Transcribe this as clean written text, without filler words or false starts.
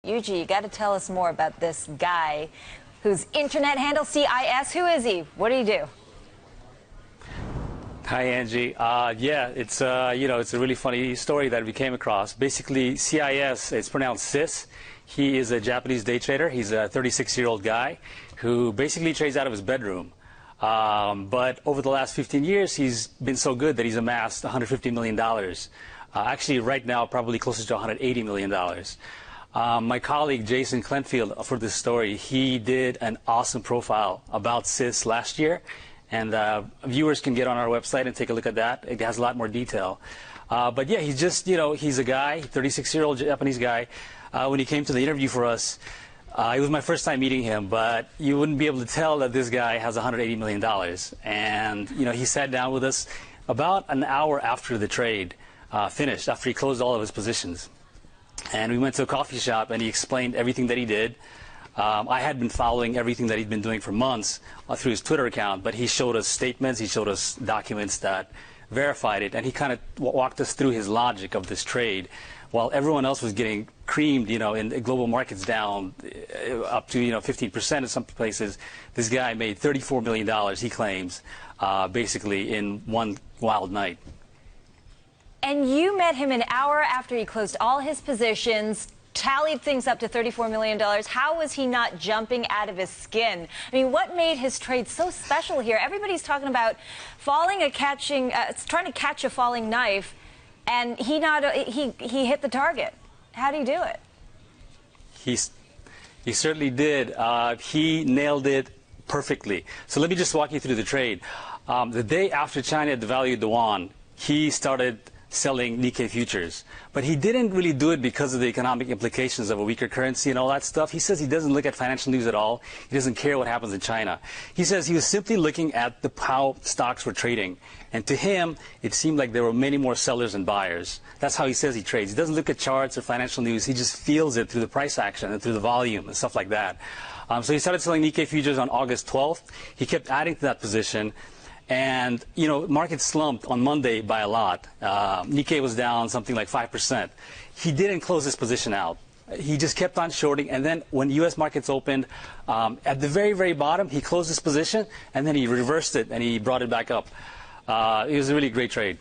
Yuji, you got to tell us more about this guy whose internet handle CIS. Who is he? What do you do? Hi, Angie. Yeah, it's it's a really funny story that we came across. Basically, CIS, it's pronounced CIS. He is a Japanese day trader. He's a 36-year-old guy who basically trades out of his bedroom. But over the last 15 years, he's been so good that he's amassed $150 million. Actually, right now, probably closer to $180 million. My colleague, Jason Clentfield, for this story, he did an awesome profile about CIS last year. And viewers can get on our website and take a look at that. It has a lot more detail. But yeah, he's just, he's a guy, 36-year-old Japanese guy. When he came to the interview for us, it was my first time meeting him, but you wouldn't be able to tell that this guy has $180 million. And, he sat down with us about an hour after the trade finished, after he closed all of his positions. And we went to a coffee shop, and he explained everything that he did. I had been following everything that he'd been doing for months through his Twitter account, but he showed us statements, he showed us documents that verified it, and he kind of walked us through his logic of this trade. While everyone else was getting creamed, in global markets down up to 15% in some places, this guy made $34 million, he claims, basically in one wild night. And you met him an hour after he closed all his positions, tallied things up to $34 million. How was he not jumping out of his skin? I mean, what made his trade so special here? Everybody's talking about trying to catch a falling knife, and he hit the target. How do you do it? He certainly did. He nailed it perfectly. So let me just walk you through the trade. The day after China devalued the yuan, he started selling Nikkei futures. But he didn't really do it because of the economic implications of a weaker currency and all that stuff. He says he doesn't look at financial news at all. He doesn't care what happens in China. He says he was simply looking at how stocks were trading. And to him, it seemed like there were many more sellers than buyers. That's how he says he trades. He doesn't look at charts or financial news. He just feels it through the price action and through the volume and stuff like that. So he started selling Nikkei futures on August 12th. He kept adding to that position. And, market slumped on Monday by a lot. Nikkei was down something like 5%. He didn't close his position out. He just kept on shorting. And then when U.S. markets opened, at the very, very bottom, he closed his position, and then he reversed it, and he brought it back up. It was a really great trade.